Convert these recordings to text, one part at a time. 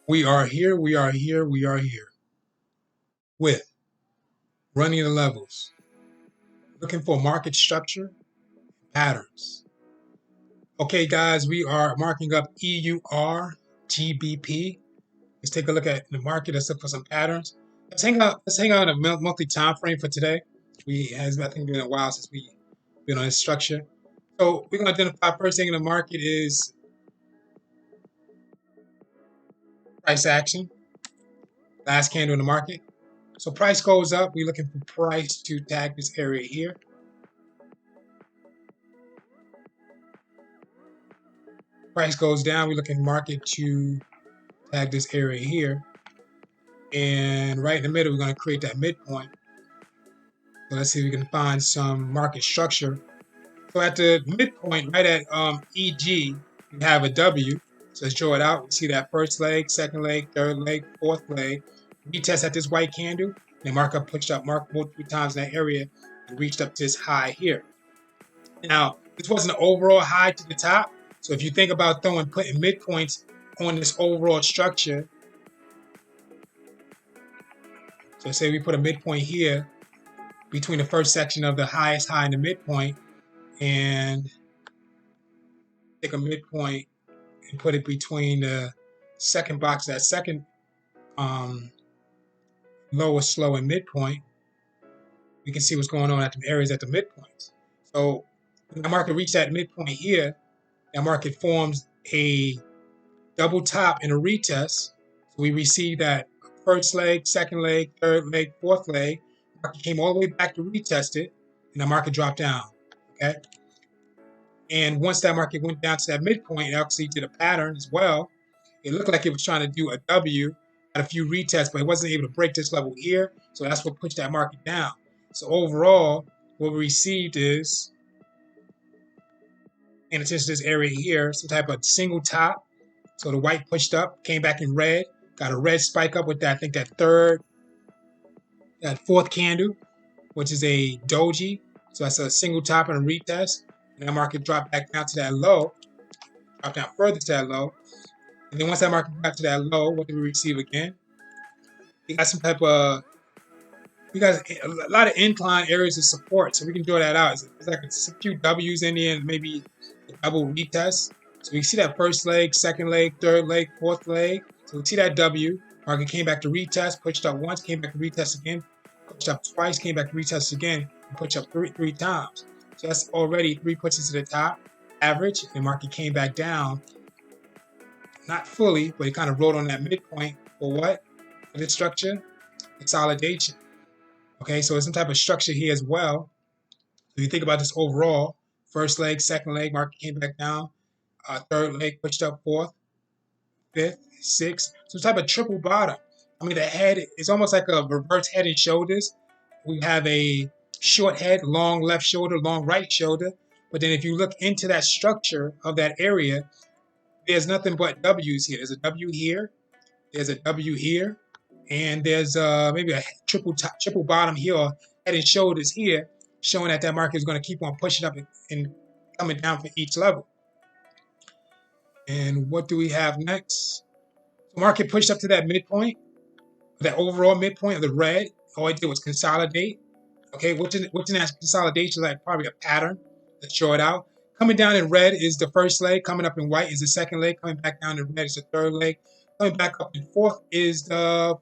We are here, we are here, we are here with running the levels, looking for market structure patterns. Okay, guys, we are marking up EUR, GBP. Let's take a look at the market. Let's look for some patterns. Let's hang out in a monthly time frame for today. I think, been a while since we been on this structure. So we're going to identify first thing in the market is price action. Last candle in the market. So price goes up. We're looking for price to tag this area here. Price goes down. We're looking market to tag this area here. And right in the middle, we're going to create that midpoint. So let's see if we can find some market structure. So at the midpoint, right at EG, you have a W. So let's draw it out. We see that first leg, second leg, third leg, fourth leg. Retest at this white candle. The markup pushed up multiple times in that area and reached up to this high here. Now, this wasn't an overall high to the top. So if you think about putting midpoints on this overall structure, so say we put a midpoint here between the first section of the highest high and the midpoint, and take a midpoint and put it between the second box, that second lowest low and midpoint, we can see what's going on at the areas at the midpoints. So when the market reached that midpoint here, that market forms a double top and a retest. So we received that first leg, second leg, third leg, fourth leg. Market came all the way back to retest it, and the market dropped down. Okay. And once that market went down to that midpoint, it actually did a pattern as well. It looked like it was trying to do a W, had a few retests, but it wasn't able to break this level here. So that's what pushed that market down. So overall, what we received is, paying attention to this area here, some type of single top. So the white pushed up, came back in red, got a red spike up with that, I think that fourth candle, which is a doji. So that's a single top and a retest. And that market dropped back down to that low, dropped down further to that low. And then once that market got to that low, what did we receive again? We got we got a lot of incline areas of support. So we can draw that out. It's like a few W's in there and maybe a double retest. So we see that first leg, second leg, third leg, fourth leg. So we see that W. Market came back to retest, pushed up once, came back to retest again, pushed up twice, came back to retest again, and pushed up three times. So that's already 3 pushes to the top, average. And the market came back down, not fully, but it kind of rolled on that midpoint for what? For this structure, consolidation. Okay, so it's some type of structure here as well. So you think about this overall, first leg, second leg, market came back down, third leg pushed up fourth, fifth, sixth. So type of triple bottom. I mean, the head is almost like a reverse head and shoulders. We have a short head, long left shoulder, long right shoulder. But then if you look into that structure of that area, there's nothing but W's here. There's a W here, there's a W here, and there's maybe a triple bottom here, or head and shoulders here, showing that that market is going to keep on pushing up and coming down for each level. And what do we have next? The market pushed up to that midpoint, that overall midpoint of the red. All it did was consolidate. Okay, what's in that consolidation? Like probably a pattern. Let's draw it out. Coming down in red is the first leg. Coming up in white is the second leg. Coming back down in red is the third leg. Coming back up in fourth is the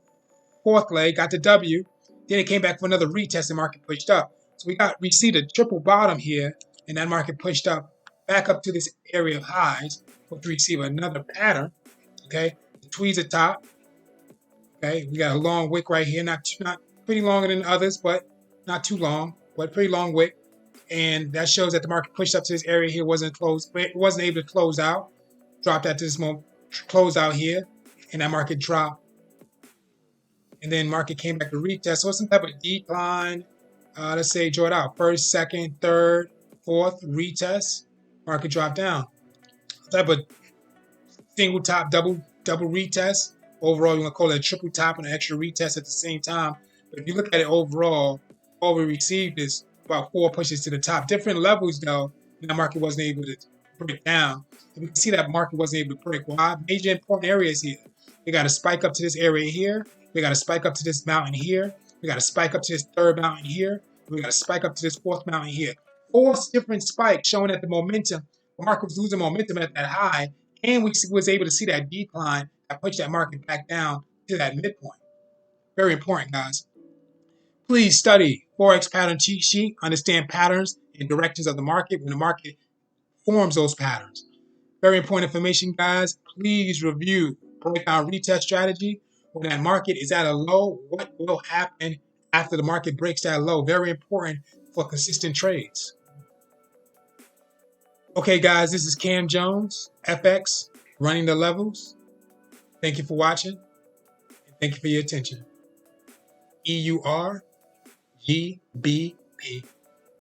fourth leg. Got the W. Then it came back for another retest. The market pushed up. So we see the triple bottom here, and that market pushed up back up to this area of highs. We'll receive another pattern. Okay, the tweezer top. Okay, we got a long wick right here, not pretty longer than others, but not too long, but pretty long wick. And that shows that the market pushed up to this area here, wasn't able to close out, dropped at this moment, close out here, and that market dropped. And then market came back to retest. So it's some type of decline. Let's say draw it out. First, second, third, fourth, retest. Market dropped down. Type of single top, double retest. Overall, you want to call it a triple top and an extra retest at the same time. But if you look at it overall, all we received is about 4 pushes to the top. Different levels, though, the market wasn't able to break down. And we can see that market wasn't able to break. Why? Major important areas here. We got to spike up to this area here. We got to spike up to this mountain here. We got to spike up to this third mountain here. We got to spike up to this fourth mountain here. 4 different spikes showing that the momentum, the market was losing momentum at that high, and we was able to see that decline that pushed that market back down to that midpoint. Very important, guys. Please study Forex pattern cheat sheet, understand patterns and directions of the market when the market forms those patterns. Very important information, guys. Please review breakout retest strategy. When that market is at a low, what will happen after the market breaks that low? Very important for consistent trades. Okay, guys, this is Cam Jones, FX, running the levels. Thank you for watching, and thank you for your attention. EUR, GBP.